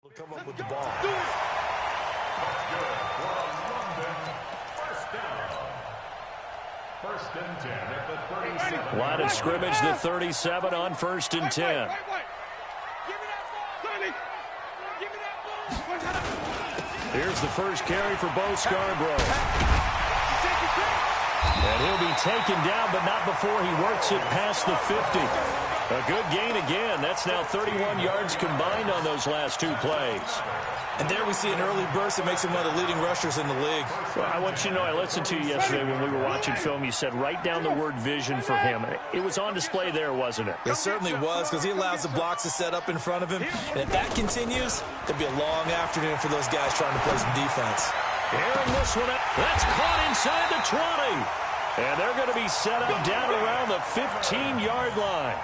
Come up with the ball. First and 10 at the 37. Line of scrimmage, the 37 on first and 10. Here's the first carry for Bo Scarborough. And he'll be taken down, but not before he works it past the 50. A good gain again. That's now 31 yards combined on those last two plays. And there we see an early burst that makes him one of the leading rushers in the league. Well, I want you to know, I listened to you yesterday when we were watching film. You said write down the word vision for him. It was on display there, wasn't it? It certainly was, because he allows the blocks to set up in front of him. And if that continues, it'll be a long afternoon for those guys trying to play some defense. Airing this one up. That's caught inside the 20. And they're going to be set up down around the 15-yard line.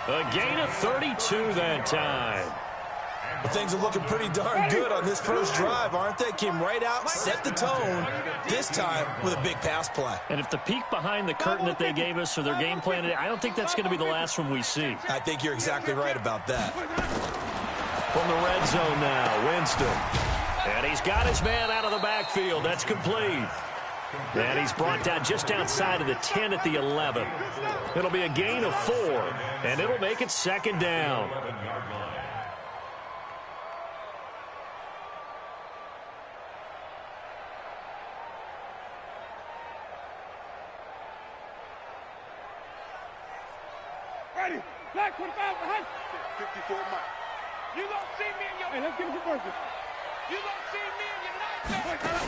A gain of 32 that time. Well, things are looking pretty darn good on this first drive, aren't they? Came right out, set the tone, this time with a big pass play. And if the peek behind the curtain that they gave us or their game plan, I don't think that's going to be the last one we see. I think you're exactly right about that. From the red zone now, Winston. And he's got his man out of the backfield. That's complete. And he's brought down just outside of the 10 at the 11. It'll be a gain of 4, and it'll make it second down. Ready. Black 25 behind. 54 miles. You don't see me in your... Hey, let's give it to Burger. You don't see me in your nightmare.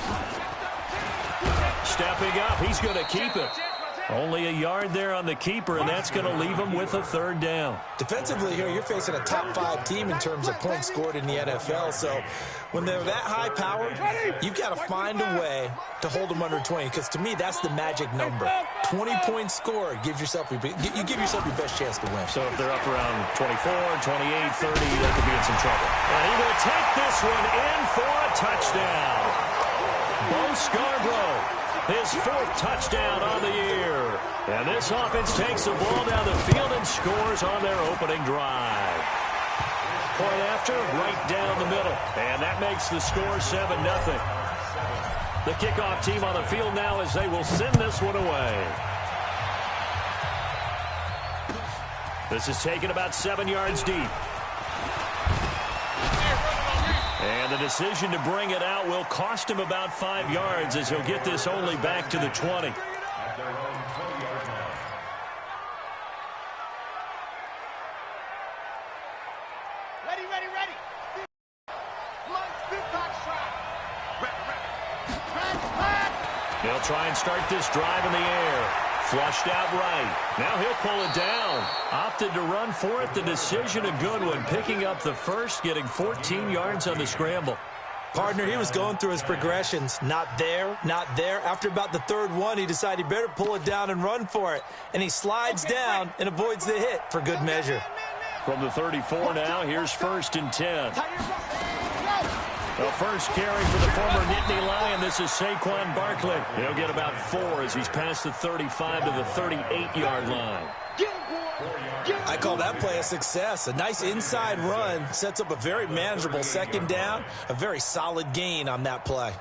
Stepping up, he's going to keep it. Only a yard there on the keeper, and that's going to leave him with a third down. Defensively here, you're facing a top-5 team in terms of points scored in the NFL. So when they're that high-powered, you've got to find a way to hold them under 20. Because to me, that's the magic number. 20 points scored, you give yourself your best chance to win. So if they're up around 24, 28, 30, they could be in some trouble. And he will take this one in for a touchdown. Bo Scarborough, his 4th touchdown on the year. And this offense takes the ball down the field and scores on their opening drive. Point after, right down the middle. And that makes the score 7-0. The kickoff team on the field now as they will send this one away. This is taken about 7 yards deep. And the decision to bring it out will cost him about 5 yards as he'll get this only back to the 20. Ready. They'll try and start this drive in the air. Flushed out right. Now he'll pull it down. Opted to run for it. The decision a good one. Picking up the first, getting 14 yards on the scramble. Partner, he was going through his progressions. Not there, not there. After about the third one, he decided he better pull it down and run for it. And he slides down and avoids the hit for good measure. From the 34 now, here's first and 10. The first carry for the former Nittany Lion. This is Saquon Barkley. He'll get about 4 as he's past the 35 to the 38-yard line. I call that play a success. A nice inside run sets up a very manageable second down. A very solid gain on that play.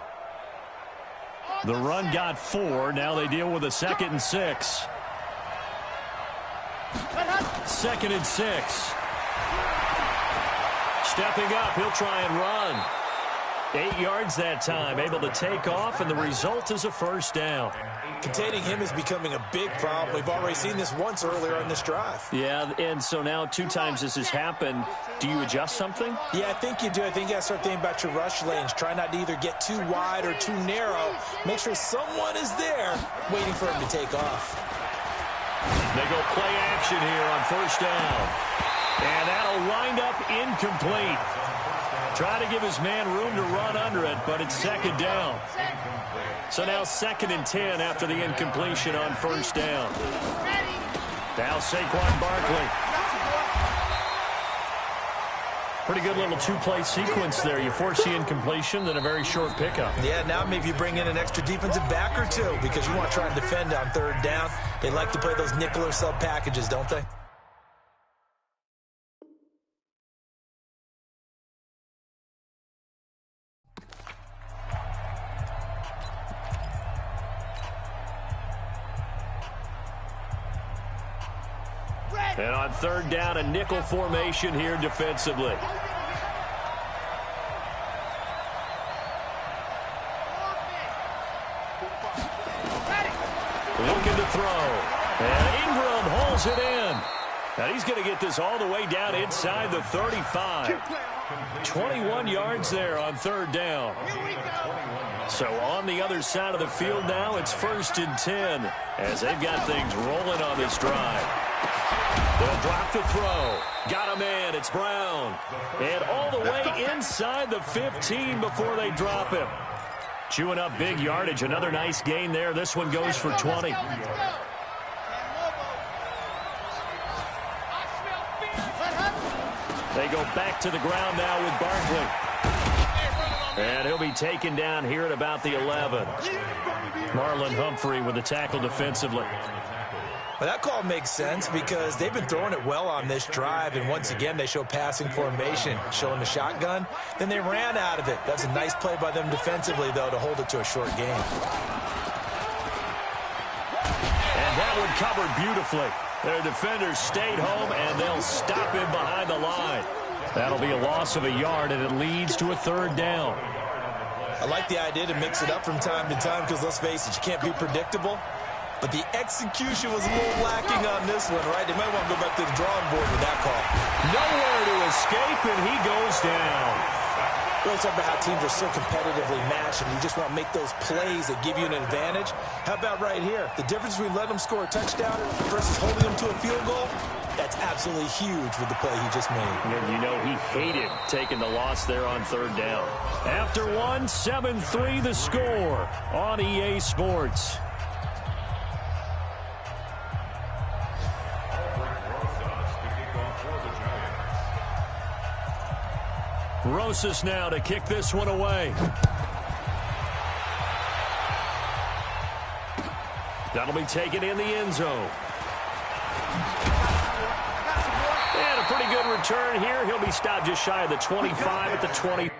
The run got 4. Now they deal with a 2nd and 6. 2nd and 6. Stepping up, he'll try and run. 8 yards that time, able to take off, and the result is a first down. Containing him is becoming a big problem. We've already seen this once earlier on this drive. Yeah, and so now 2 times this has happened. Do you adjust something? Yeah, I think you do. I think you got to start thinking about your rush lanes. Try not to either get too wide or too narrow. Make sure someone is there waiting for him to take off. They go play action here on first down. And that'll wind up incomplete. Try to give his man room to run under it, but it's second down. So now 2nd and 10 after the incompletion on first down. Now Saquon Barkley. Pretty good little 2-play sequence there. You force the incompletion, then a very short pickup. Yeah, now maybe you bring in an extra defensive back or 2 because you want to try and defend on third down. They like to play those nickel or sub packages, don't they? And on third down, a nickel formation here defensively. Looking to throw. And Ingram holds it in. And he's going to get this all the way down inside the 35. 21 yards there on third down. So on the other side of the field now, it's 1st and 10 as they've got things rolling on this drive. They'll drop the throw. Got a man. It's Brown. And all the way inside the 15 before they drop him. Chewing up big yardage. Another nice gain there. This one goes for 20. They go back to the ground now with Barkley. And he'll be taken down here at about the 11. Marlon Humphrey with the tackle defensively. Well, that call makes sense because they've been throwing it well on this drive, and once again they show passing formation, showing the shotgun. Then they ran out of it. That's a nice play by them defensively, though, to hold it to a short game. And that one covered beautifully. Their defenders stayed home, and they'll stop him behind the line. That'll be a loss of a yard, and it leads to a third down. I like the idea to mix it up from time to time because, let's face it, you can't be predictable. But the execution was a little lacking on this one, right? They might want to go back to the drawing board with that call. Nowhere to escape, and he goes down. We always talk about how teams are so competitively matched, and you just want to make those plays that give you an advantage. How about right here? The difference between letting them score a touchdown versus holding them to a field goal, that's absolutely huge with the play he just made. And you know he hated taking the loss there on third down. After one, 7-3 the score on EA Sports. Rosas now to kick this one away. That'll be taken in the end zone. And a pretty good return here. He'll be stopped just shy of the 25 at the 20.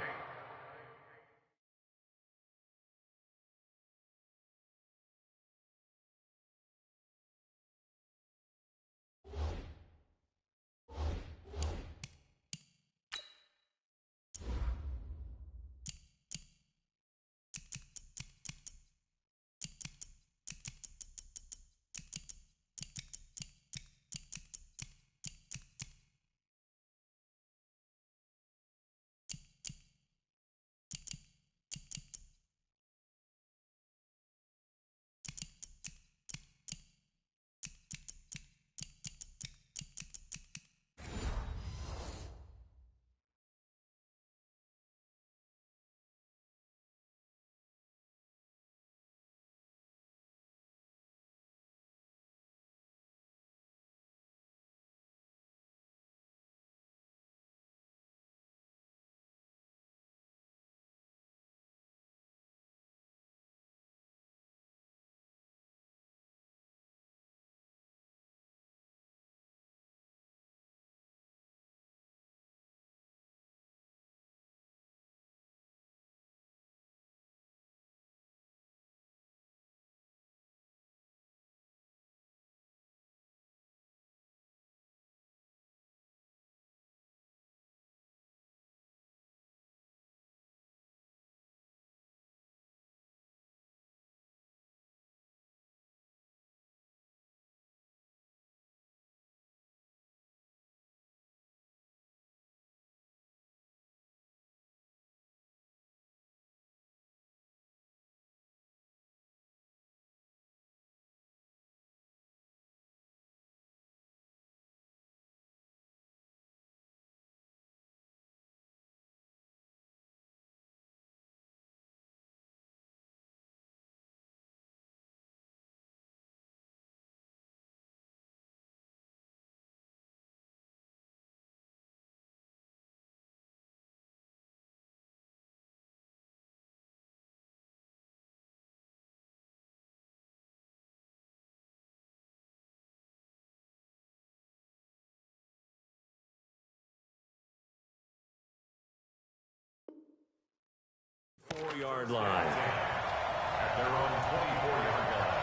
Four-yard line. At their own 24-yard line.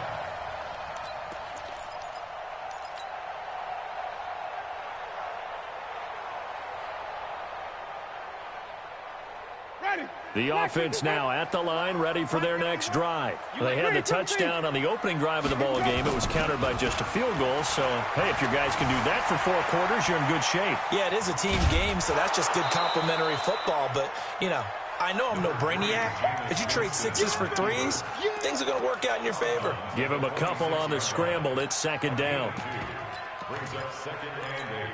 The offense now at the line, ready for their next drive. They had the touchdown on the opening drive of the ball game. It was countered by just a field goal. So, hey, if your guys can do that for 4 quarters, you're in good shape. Yeah, it is a team game, so that's just good complimentary football. But, you know, I know I'm no brainiac, but you trade 6s for 3s, things are going to work out in your favor. Give him a couple on the scramble. It's 2nd down. Brings up 2nd and 8.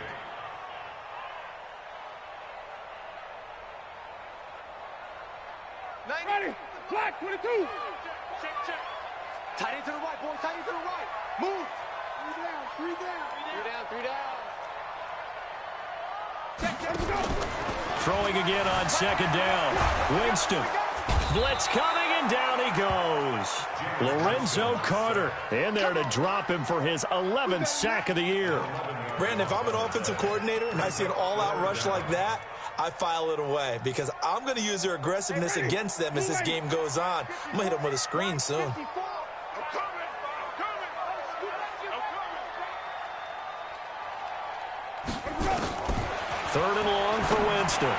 Ready, flat, 22. Check, check. Tight end to the right, boys, tight end to the right. Move. 3 down. Check, let's go. Throwing again on 2nd down. Winston. Blitz coming, and down he goes. Lorenzo Carter in there to drop him for his 11th sack of the year. Brandon, if I'm an offensive coordinator and I see an all-out rush like that, I file it away because I'm going to use their aggressiveness against them as this game goes on. I'm going to hit them with a screen soon. 3rd and long for Winston.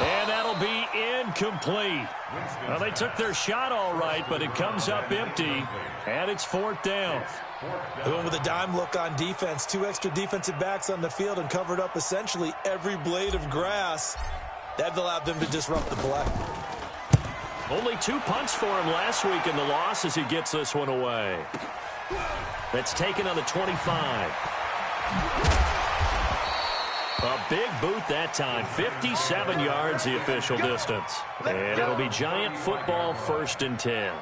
And that'll be incomplete. Well, they took their shot all right, but it comes up empty, and it's 4th down. They went with a dime look on defense. 2 extra defensive backs on the field and covered up essentially every blade of grass. That allowed them to disrupt the play. Only 2 punts for him last week in the loss as he gets this one away. That's taken on the 25. A big boot that time. 57 yards the official distance. And it'll be Giant football, 1st and 10.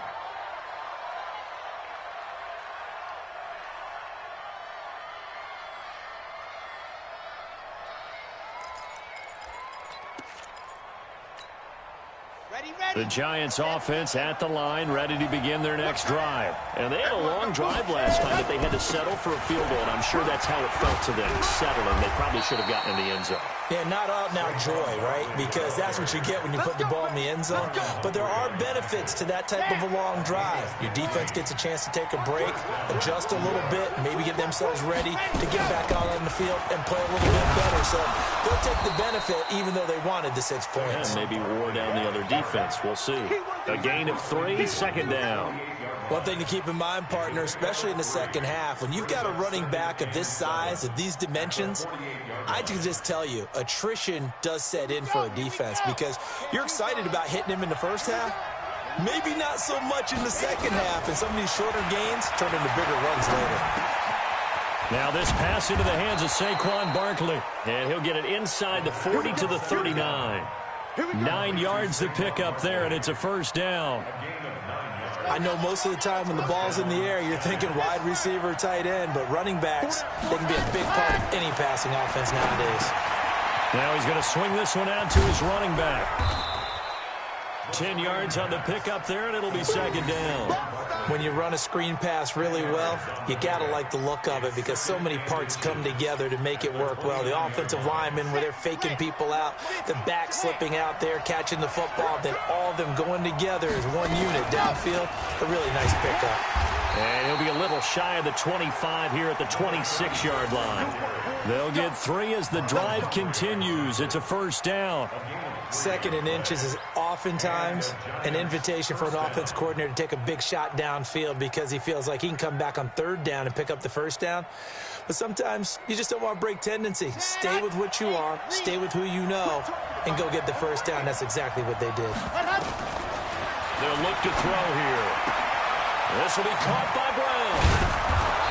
The Giants offense at the line, ready to begin their next drive. And they had a long drive last time that they had to settle for a field goal, and I'm sure that's how it felt to them, settling. They probably should have gotten in the end zone. Yeah, not out now joy, right? Because that's what you get when you put the ball in the end zone. But there are benefits to that type of a long drive. Your defense gets a chance to take a break, adjust a little bit, maybe get themselves ready to get back out on the field and play a little bit better. So they'll take the benefit even though they wanted the 6 points. And maybe wore down the other defense. We'll see. A gain of 3, 2nd down. One thing to keep in mind, partner, especially in the second half, when you've got a running back of this size, of these dimensions, I can just tell you, attrition does set in for a defense because you're excited about hitting him in the first half, maybe not so much in the second half, and some of these shorter gains turn into bigger runs later. Now this pass into the hands of Saquon Barkley, and he'll get it inside the 40 to the 39. 9 yards to pick up there, and it's a 1st down. I know most of the time when the ball's in the air, you're thinking wide receiver, tight end, but running backs, they can be a big part of any passing offense nowadays. Now he's going to swing this one out to his running back. 10 yards on the pickup there, and it'll be 2nd down. When you run a screen pass really well, you got to like the look of it because so many parts come together to make it work well. The offensive linemen, where they're faking people out, the back slipping out there, catching the football, then all of them going together as one unit downfield. A really nice pickup. And he'll be a little shy of the 25 here at the 26-yard line. They'll get 3 as the drive continues. It's a 1st down. 2nd and inches is oftentimes an invitation for an offense coordinator to take a big shot downfield because he feels like he can come back on 3rd down and pick up the 1st down. But sometimes you just don't want to break tendency. Stay with what you are, stay with who you know, and go get the 1st down. That's exactly what they did. They'll look to throw here. This will be caught by Brown.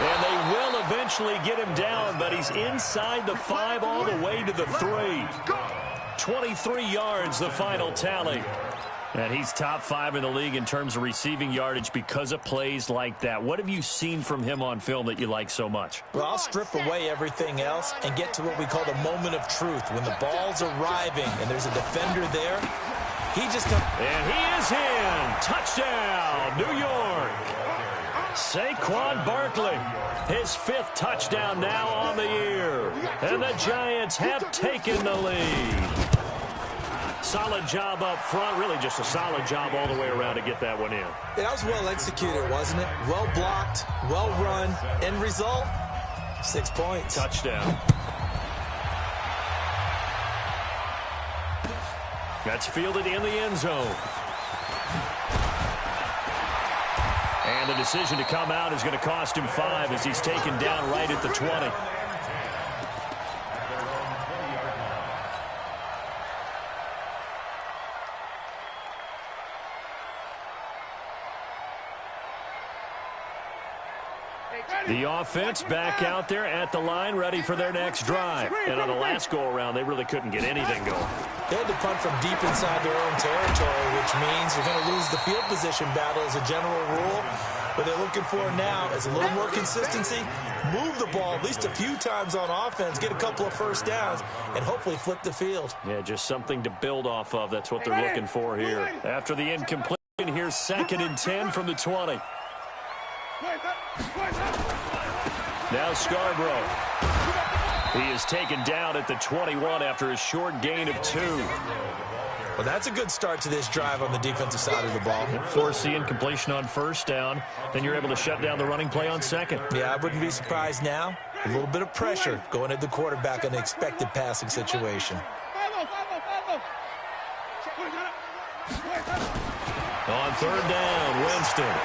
And they will eventually get him down, but he's inside the 5 all the way to the 3. 23 yards, the final tally. And he's top 5 in the league in terms of receiving yardage because of plays like that. What have you seen from him on film that you like so much? Well, I'll strip away everything else and get to what we call the moment of truth. When the ball's arriving and there's a defender there, he just comes. And he is in. Touchdown, New York. Saquon Barkley, his 5th touchdown now on the year. And the Giants have taken the lead. Solid job up front, really just a solid job all the way around to get that one in. That was well executed, wasn't it? Well blocked, well run. End result, 6 points. Touchdown. That's fielded in the end zone. And the decision to come out is going to cost him 5 as he's taken down right at the 20. The offense back out there at the line, ready for their next drive. And on the last go-around, they really couldn't get anything going. They had to punt from deep inside their own territory, which means you're going to lose the field position battle as a general rule. What they're looking for now is a little more consistency, move the ball at least a few times on offense, get a couple of first downs, and hopefully flip the field. Yeah, just something to build off of. That's what they're looking for here. After the incompletion, here's 2nd and 10 from the 20. Now Scarborough. He is taken down at the 21 after a short gain of 2. Well, that's a good start to this drive on the defensive side of the ball. Force the incompletion on first down. Then you're able to shut down the running play on second. Yeah, I wouldn't be surprised now. A little bit of pressure going at the quarterback in an expected passing situation. On 3rd down, Winston.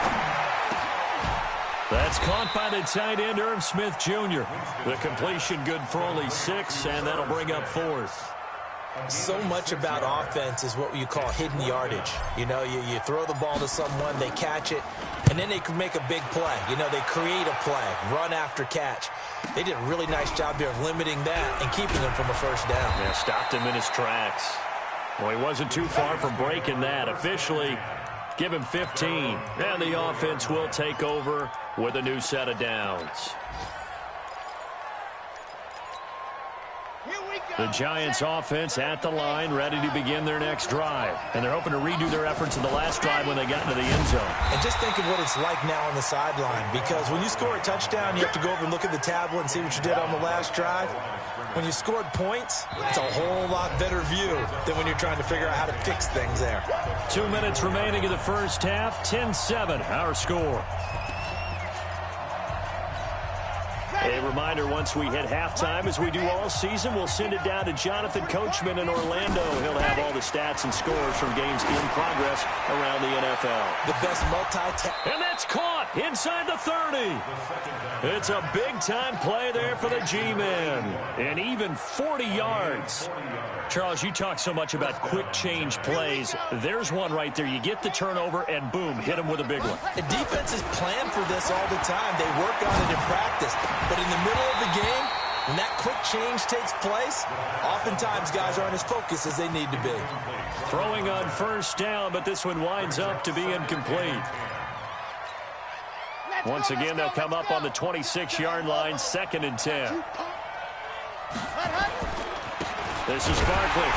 That's caught by the tight end, Irv Smith Jr. The completion good for only 6, and that'll bring up 4th. So much about offense is what you call hidden yardage. You know, you throw the ball to someone, they catch it, and then they can make a big play. You know, they create a play, run after catch. They did a really nice job there of limiting that and keeping him from a first down. Yeah, stopped him in his tracks. Well, he wasn't too far from breaking that. Officially, give him 15. And the offense will take over with a new set of downs. The Giants offense at the line, ready to begin their next drive. And they're hoping to redo their efforts in the last drive when they got into the end zone. And just think of what it's like now on the sideline, because when you score a touchdown, you have to go over and look at the tablet and see what you did on the last drive. When you scored points, it's a whole lot better view than when you're trying to figure out how to fix things there. 2 minutes remaining in the first half, 10-7, our score. A reminder, once we hit halftime, as we do all season, we'll send it down to Jonathan Coachman in Orlando. He'll have all the stats and scores from games in progress around the NFL. The best And that's caught inside the 30. It's a big-time play there for the G-men. And even 40 yards. Charles, you talk so much about quick change plays. There's one right there. You get the turnover, and boom, hit him with a big one. The defenses plan for this all the time. They work on it in practice. But in the middle of the game, when that quick change takes place, oftentimes guys aren't as focused as they need to be. Throwing on first down, but this one winds up to be incomplete. Once again, they'll come up on the 26-yard line, 2nd and 10. This is Barkley.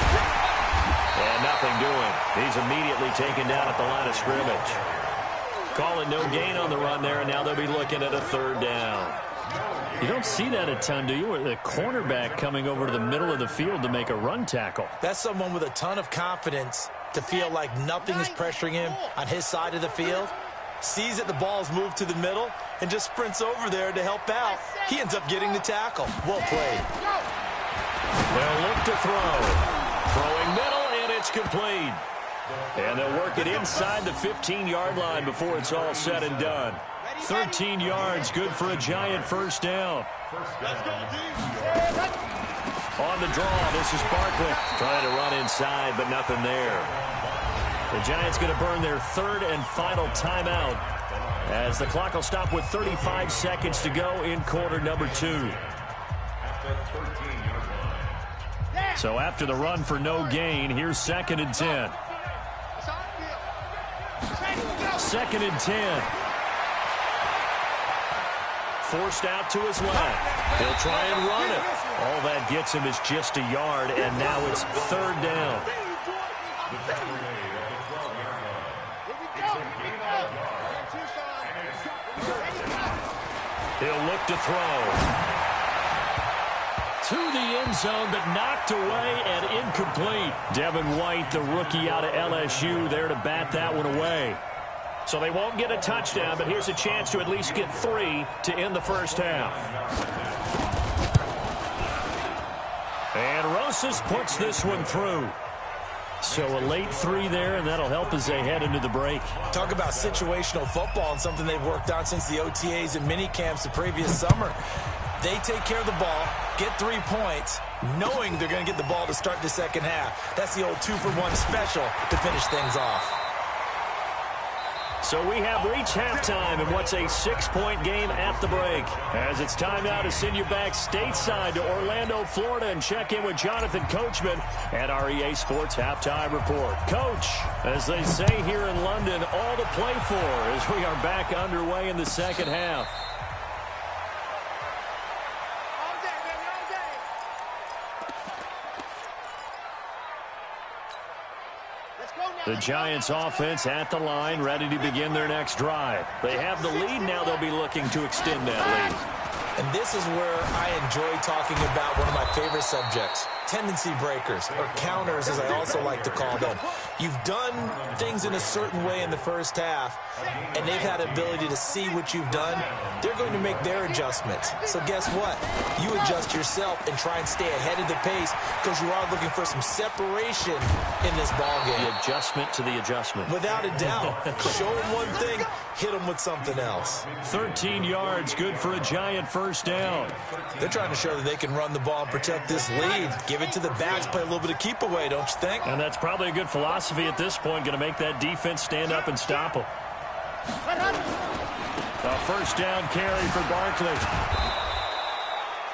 And nothing doing. He's immediately taken down at the line of scrimmage. Calling no gain on the run there, and now they'll be looking at a 3rd down. You don't see that a ton, do you? Where the cornerback coming over to the middle of the field to make a run tackle. That's someone with a ton of confidence to feel like nothing is pressuring him on his side of the field. Sees that the ball's moved to the middle and just sprints over there to help out. He ends up getting the tackle. Well played. They'll look to throw. Throwing middle, and it's complete. And they'll work it inside the 15-yard line before it's all said and done. 13 yards, good for a Giant first down. On the draw, this is Barkley. Trying to run inside, but nothing there. The Giants going to burn their 3rd and final timeout as the clock will stop with 35 seconds to go in quarter number 2. So after the run for no gain, here's 2nd and 10. 2nd and 10. Forced out to his left. He'll try and run it. All that gets him is just a yard, and now it's 3rd down. He'll look to throw. To the end zone, but knocked away and incomplete. Devin White, the rookie out of LSU, there to bat that one away. So they won't get a touchdown, but here's a chance to at least get 3 to end the first half. And Rosas puts this one through. So a late 3 there, and that'll help as they head into the break. Talk about situational football and something they've worked on since the OTAs and mini camps the previous summer. They take care of the ball, get 3 points, knowing they're going to get the ball to start the second half. That's the old 2-for-1 special to finish things off. So we have reached halftime in what's a 6-point game at the break. As it's time now to send you back stateside to Orlando, Florida, and check in with Jonathan Coachman at our EA Sports Halftime Report. Coach, as they say here in London, all to play for as we are back underway in the second half. The Giants offense at the line, ready to begin their next drive. They have the lead now. They'll be looking to extend that lead. And this is where I enjoy talking about one of my favorite subjects, tendency breakers, or counters as I also like to call them. You've done things in a certain way in the first half, and they've had the ability to see what you've done. They're going to make their adjustments. So guess what? You adjust yourself and try and stay ahead of the pace because you are looking for some separation in this ball game. The adjustment to the adjustment. Without a doubt. Show them one thing, hit them with something else. 13 yards, good for a Giant first down. They're trying to show that they can run the ball and protect this lead. Give it to the backs, play a little bit of keep away, don't you think? And that's probably a good philosophy at this point, going to make that defense stand up and stop them. A first down carry for Barkley.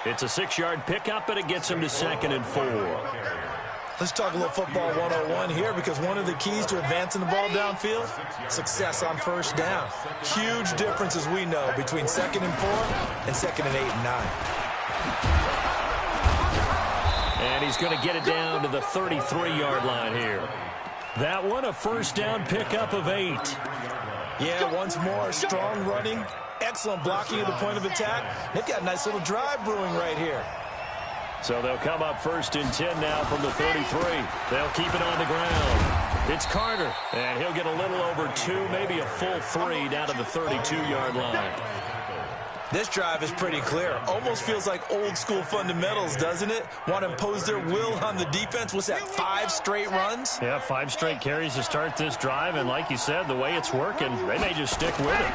It's a 6-yard pickup, but it gets him to 2nd and 4. Let's talk a little football 101 here because one of the keys to advancing the ball downfield, success on first down. Huge difference, as we know, between 2nd and 4 and 2nd and 8 and 9. And he's going to get it down to the 33-yard line here. That one, a first down pickup of 8. Yeah, once more, strong running, excellent blocking at the point of attack. They've got a nice little drive brewing right here. So they'll come up 1st and 10 now from the 33. They'll keep it on the ground. It's Carter, and he'll get a little over 2, maybe a full 3 down to the 32-yard line. This drive is pretty clear. Almost feels like old school fundamentals, doesn't it? Want to impose their will on the defense. What's that, 5 straight runs? Yeah, 5 straight carries to start this drive, and like you said, the way it's working, they may just stick with it.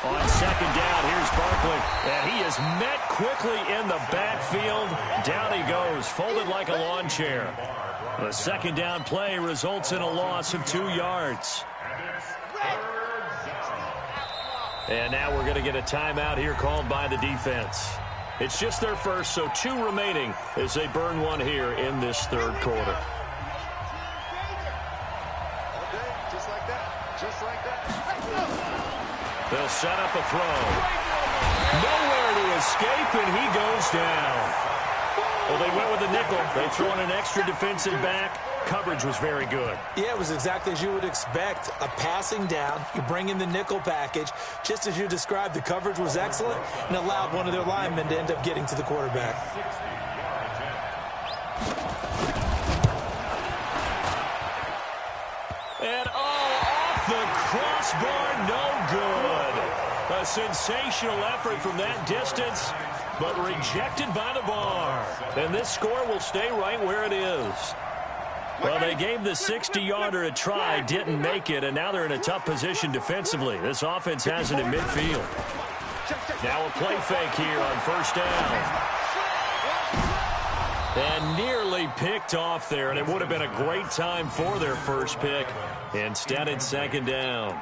On 2nd down, here's Barkley, and he is met quickly in the backfield. Down he goes, folded like a lawn chair. The 2nd down play results in a loss of 2 yards. And now we're going to get a timeout here called by the defense. It's just their first, so 2 remaining as they burn one here in this 3rd quarter. They'll set up a throw. Nowhere to escape, and he goes down. Well, they went with a nickel. They threw in an extra defensive back. Coverage was very good. Yeah, it was exactly as you would expect. A passing down, you bring in the nickel package. Just as you described, the coverage was excellent and allowed one of their linemen to end up getting to the quarterback. And off the crossbar, no good. A sensational effort from that distance, but rejected by the bar. And this score will stay right where it is. Well, they gave the 60-yarder a try, didn't make it, and now they're in a tough position defensively. This offense has it in midfield. Now a play fake here on first down. And nearly picked off there, and it would have been a great time for their first pick. Instead, it's 2nd down.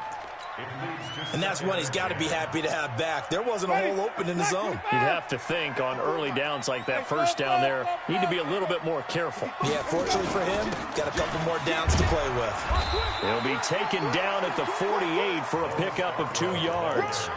And that's one he's got to be happy to have back. There wasn't a hole open in the zone. You'd have to think on early downs like that first down there, need to be a little bit more careful. Yeah, fortunately for him, got a couple more downs to play with. He'll be taken down at the 48 for a pickup of 2 yards.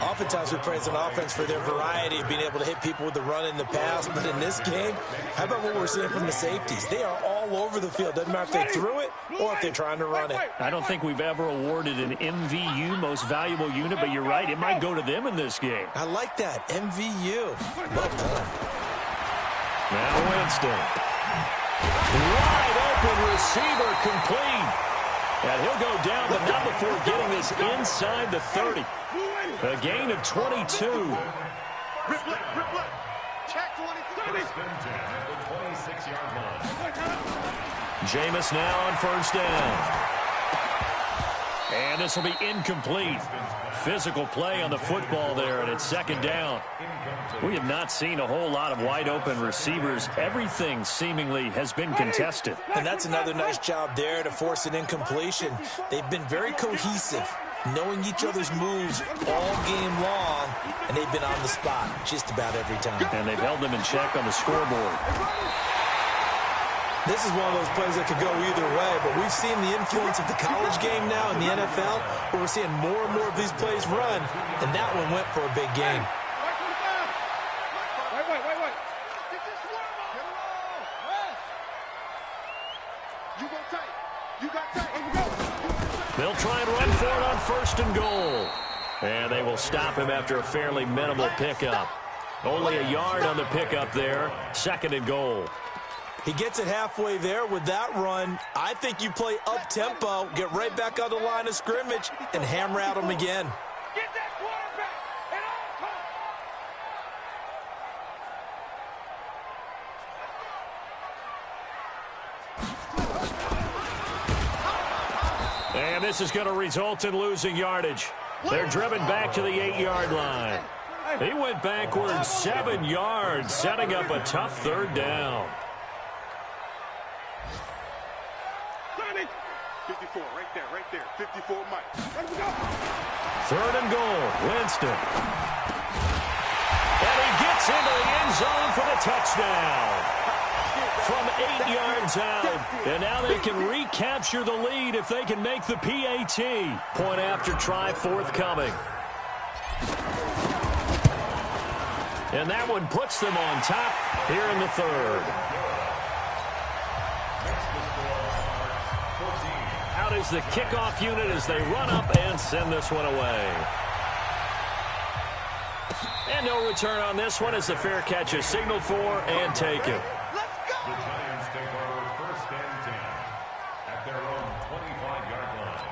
Oftentimes we praise an offense for their variety of being able to hit people with the run in the pass, but in this game, how about what we're seeing from the safeties? They are all over the field. Doesn't matter if they threw it or if they're trying to run it. I don't think we've ever awarded an MVU, most valuable unit, but you're right, it might go to them in this game. I like that, MVU. Well done. Now Winston. Wide open receiver complete. And he'll go down, but not before getting this inside the 30. A gain of 22. Jameis now on first down. And this will be incomplete. Physical play on the football there, and it's second down. We have not seen a whole lot of wide-open receivers. Everything seemingly has been contested. And that's another nice job there to force an incompletion. They've been very cohesive, knowing each other's moves all game long, and they've been on the spot just about every time. And they've held them in check on the scoreboard. This is one of those plays that could go either way, but we've seen the influence of the college game now in the NFL, where we're seeing more and more of these plays run, and that one went for a big gain. Wait. Get this one off. Get it all. You go tight. You got tight. Here we go. They'll try and run for it on first and goal. And they will stop him after a fairly minimal pickup. Only a yard on the pickup there. Second and goal. He gets it halfway there with that run. I think you play up-tempo, get right back on the line of scrimmage, and hammer at him again. Get that quarterback at all times. And this is going to result in losing yardage. They're driven back to the 8-yard line. He went backwards 7 yards, setting up a tough third down. 54, right there. 54, Mike. Let's go. Third and goal, Winston. And he gets into the end zone for the touchdown. From 8 yards out. And now they can recapture the lead if they can make the PAT. Point after try forthcoming. And that one puts them on top here in the third. Out is the kickoff unit as they run up and send this one away. And no return on this one as the fair catch is signaled for and taken. Let's go. The Giants take over first and 10 at their own 25-yard line.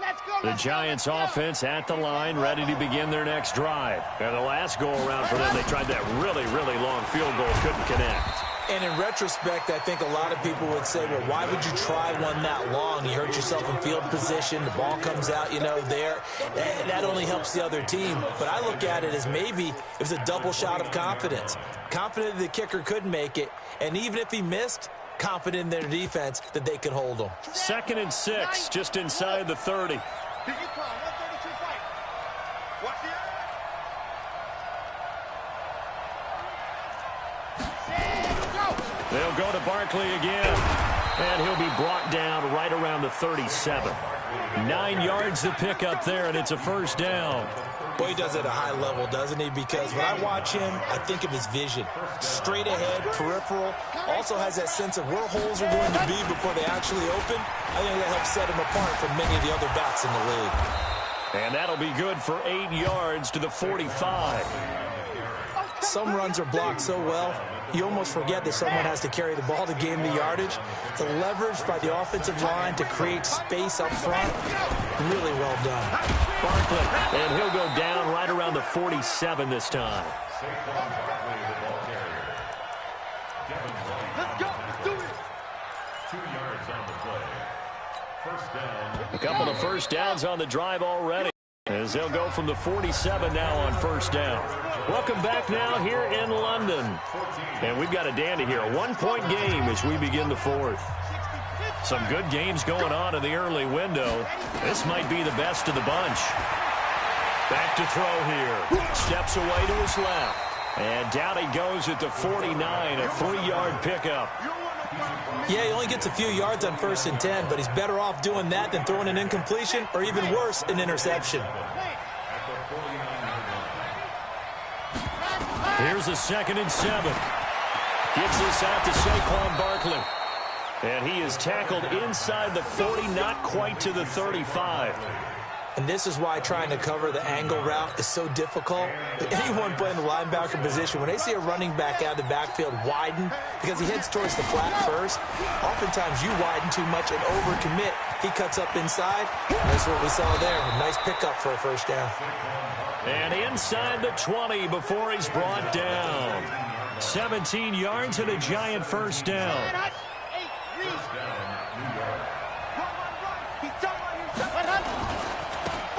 Let's go. The Giants offense at the line, ready to begin their next drive. And the last go-around for them, they tried that really, really long field goal, couldn't connect. And in retrospect, I think a lot of people would say, well, why would you try one that long? You hurt yourself in field position. The ball comes out, there. That only helps the other team. But I look at it as maybe it was a double shot of confidence. Confident the kicker could make it. And even if he missed, confident in their defense that they could hold him. 2nd and 6, just inside the 30. They'll go to Barkley again, and he'll be brought down right around the 37. 9 yards to pick up there, and it's a first down. Boy, he does it at a high level, doesn't he? Because when I watch him, I think of his vision. Straight ahead, peripheral. Also has that sense of where holes are going to be before they actually open. I think that helps set him apart from many of the other backs in the league. And that'll be good for 8 yards to the 45. Some runs are blocked so well, you almost forget that someone has to carry the ball to gain the yardage. The leverage by the offensive line to create space up front, really well done. Barkley, and he'll go down right around the 47 this time. Let's go. Let's do it. 2 yards on the play. First down. A couple of first downs on the drive already, as they'll go from the 47 now on first down. Welcome back now here in London. And we've got a dandy here. A 1-point game as we begin the fourth. Some good games going on in the early window. This might be the best of the bunch. Back to throw here. Steps away to his left. And down he goes at the 49, a 3-yard pickup. Yeah, he only gets a few yards on 1st and 10, but he's better off doing that than throwing an incompletion or even worse, an interception. Here's a 2nd and 7. Gets this out to Saquon Barkley. And he is tackled inside the 40, not quite to the 35. And this is why trying to cover the angle route is so difficult. Anyone playing the linebacker position, when they see a running back out of the backfield widen because he heads towards the flat first, oftentimes you widen too much and overcommit. He cuts up inside. That's what we saw there. A nice pickup for a first down. And inside the 20 before he's brought down. 17 yards and a Giant first down.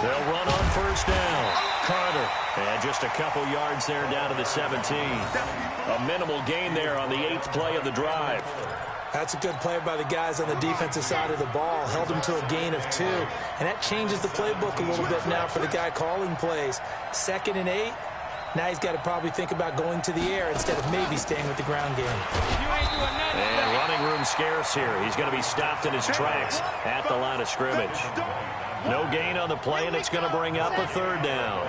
They'll run on first down. Carter. And just a couple yards there down to the 17. A minimal gain there on the 8th play of the drive. That's a good play by the guys on the defensive side of the ball. Held them to a gain of 2. And that changes the playbook a little bit now for the guy calling plays. 2nd and 8. Now he's got to probably think about going to the air instead of maybe staying with the ground game. And running room scarce here. He's going to be stopped in his tracks at the line of scrimmage. No gain on the play, and it's going to bring up a 3rd down.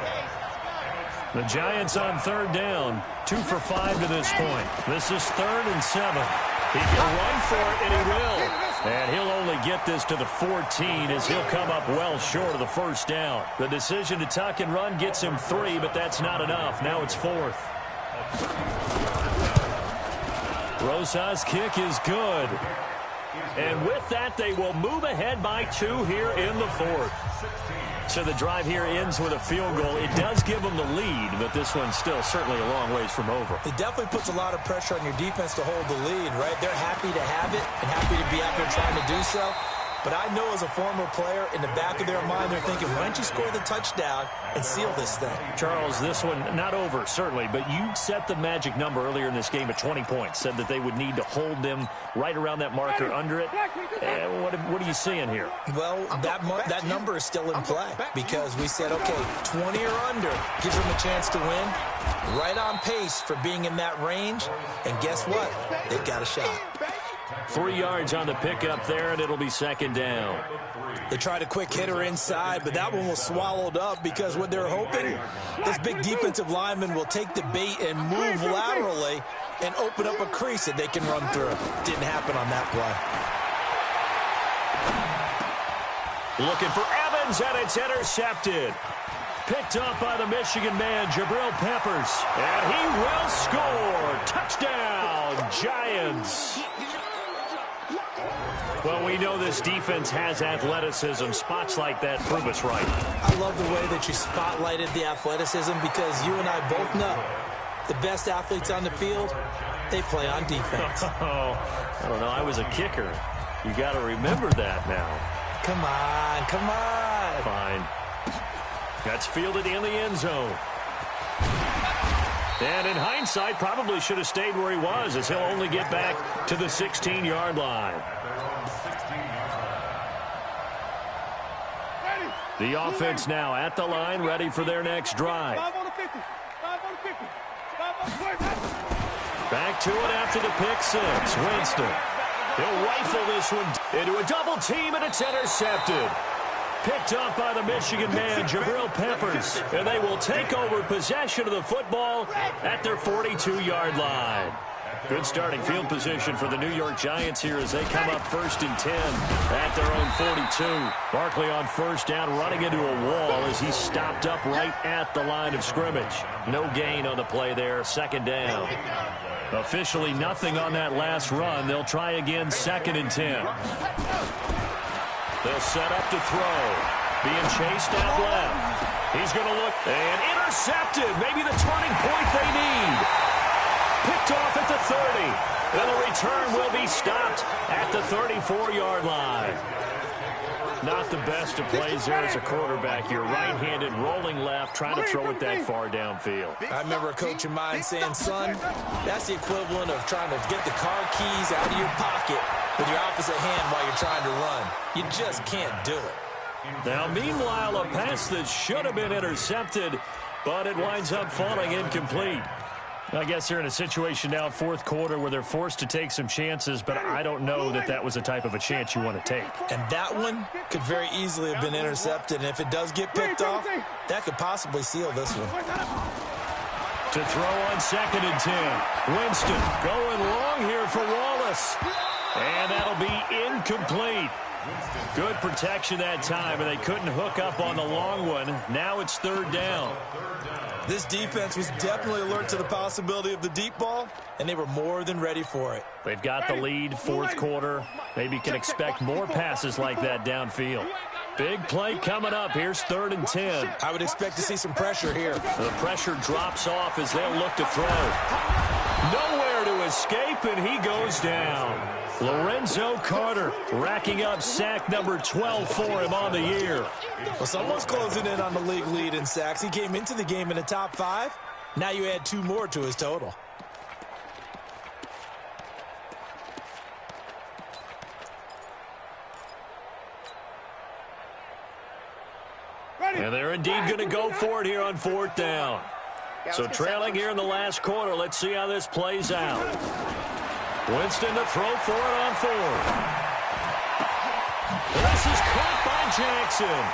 The Giants on 3rd down. 2 for 5 to this point. This is 3rd and 7. He can run for it, and he will. And he'll only get this to the 14 as he'll come up well short of the first down. The decision to tuck and run gets him 3, but that's not enough. Now it's 4th. Rosa's kick is good. And with that, they will move ahead by 2 here in the 4th. So the drive here ends with a field goal. It does give them the lead, but this one's still certainly a long ways from over. It definitely puts a lot of pressure on your defense to hold the lead, right? They're happy to have it and happy to be out there trying to do so. But I know as a former player, in the back of their mind, they're thinking, why don't you score the touchdown and seal this thing? Charles, this one not over, certainly, but you set the magic number earlier in this game at 20 points, said that they would need to hold them right around that marker under it. What are you seeing here? Well, that number is still in play because we said, okay, 20 or under gives them a chance to win. Right on pace for being in that range. And guess what? They've got a shot. 3 yards on the pickup there, and it'll be 2nd down. They tried a quick hitter inside, but that one was swallowed up because what they're hoping, this big defensive lineman will take the bait and move laterally and open up a crease that they can run through. Didn't happen on that play. Looking for Evans, and it's intercepted. Picked up by the Michigan man, Jabril Peppers. And he will score. Touchdown, Giants. Well, we know this defense has athleticism. Spots like that prove us right. I love the way that you spotlighted the athleticism because you and I both know the best athletes on the field, they play on defense. Oh, I don't know. I was a kicker. You got to remember that now. Come on, come on. Fine. That's fielded in the end zone. And in hindsight, probably should have stayed where he was as he'll only get back to the 16-yard line. The offense now at the line, ready for their next drive. Back to it after the pick 6. Winston. He'll rifle this one into a double team, and it's intercepted. Picked up by the Michigan man, Jabril Peppers. And they will take over possession of the football at their 42-yard line. Good starting field position for the New York Giants here as they come up 1st and 10 at their own 42. Barkley on first down, running into a wall as he's stopped up right at the line of scrimmage. No gain on the play there, 2nd down. Officially nothing on that last run. They'll try again, 2nd and 10. They'll set up to throw. Being chased out left. He's going to look and intercepted. Maybe the turning point they need. Picked off at the 30. And the return will be stopped at the 34-yard line. Not the best of plays there as a quarterback. You're right-handed, rolling left, trying to throw it that far downfield. I remember a coach of mine saying, son, that's the equivalent of trying to get the car keys out of your pocket with your opposite hand while you're trying to run. You just can't do it. Now, meanwhile, a pass that should have been intercepted, but it winds up falling incomplete. I guess they're in a situation now, 4th quarter, where they're forced to take some chances, but I don't know that that was the type of a chance you want to take. And that one could very easily have been intercepted, and if it does get picked off, that could possibly seal this one. To throw on 2nd and 10. Winston going long here for Wallace. And that'll be incomplete. Good protection that time, and they couldn't hook up on the long one. Now it's 3rd down. This defense was definitely alert to the possibility of the deep ball, and they were more than ready for it. They've got the lead, 4th quarter. Maybe can expect more passes like that downfield. Big play coming up. Here's 3rd and 10. I would expect to see some pressure here. The pressure drops off as they'll look to throw. Nowhere escape, and he goes down. Lorenzo Carter racking up sack number 12 for him on the year. Well, someone's closing in on the league lead in sacks. He came into the game in the top 5. Now you add 2 more to his total. And they're indeed going to go for it here on 4th down. So trailing here in the last quarter, let's see how this plays out. Winston to throw for it on 4th. This is caught by Jackson.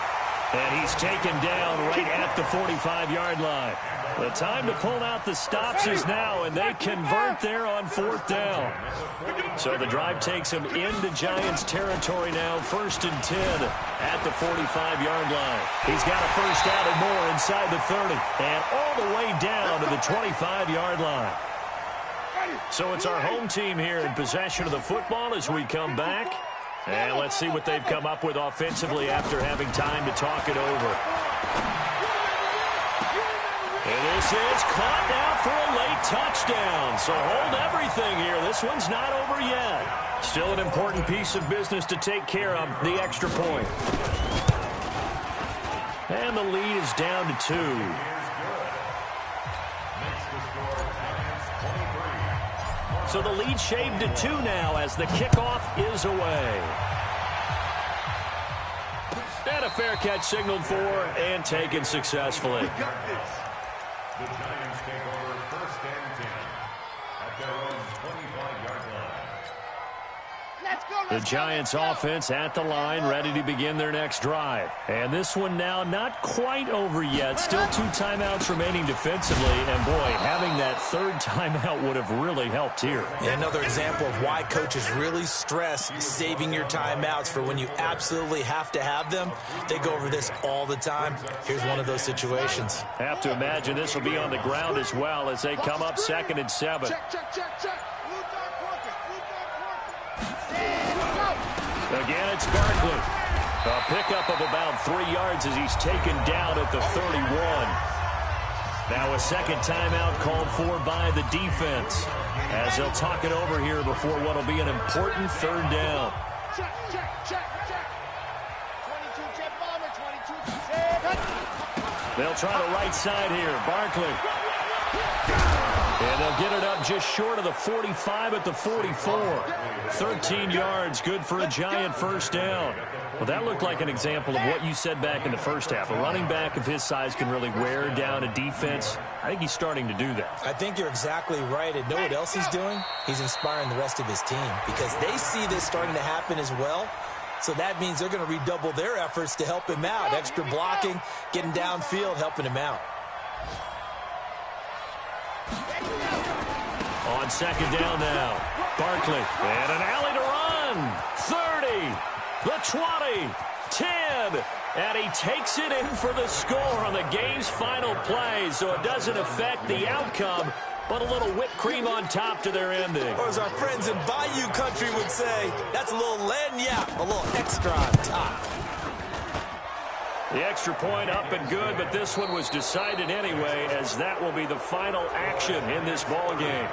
And he's taken down right at the 45-yard line. The time to pull out the stops is now, and they convert there on 4th down. So the drive takes him into Giants territory now, 1st and 10 at the 45-yard line. He's got a first down and more inside the 30, and all the way down to the 25-yard line. So it's our home team here in possession of the football as we come back. And let's see what they've come up with offensively after having time to talk it over. And this is caught now for a late touchdown. So hold everything here. This one's not over yet. Still an important piece of business to take care of, the extra point. And the lead is down to 2. So the lead shaved to 2 now as the kickoff is away. And a fair catch signaled for and taken successfully. The Giants take over 1st and 10 at their own 25-yard line. The Giants offense at the line, ready to begin their next drive. And this one now not quite over yet. Still 2 timeouts remaining defensively. And, boy, having that 3rd timeout would have really helped here. Yeah, another example of why coaches really stress saving your timeouts for when you absolutely have to have them. They go over this all the time. Here's one of those situations. Have to imagine this will be on the ground as well as they come up 2nd and 7. Check. Again, it's Barkley. A pickup of about 3 yards as he's taken down at the 31. Now a 2nd timeout called for by the defense as they'll talk it over here before what will be an important 3rd down. Check. 22 jet bomber, 22 They'll try the right side here. Barkley. And they'll get it up just short of the 45 at the 44. 13 yards, good for a Giant first down. Well, that looked like an example of what you said back in the first half. A running back of his size can really wear down a defense. I think he's starting to do that. I think you're exactly right. And know what else he's doing? He's inspiring the rest of his team because they see this starting to happen as well. So that means they're going to redouble their efforts to help him out. Extra blocking, getting downfield, helping him out. On 2nd down now, Barkley, and an alley to run. 30, the 20, 10, and he takes it in for the score on the game's final play, so it doesn't affect the outcome, but a little whipped cream on top to their ending. Or as our friends in Bayou Country would say, that's a little lagniappe, a little extra on top. The extra point up and good, but this one was decided anyway, as that will be the final action in this ball game.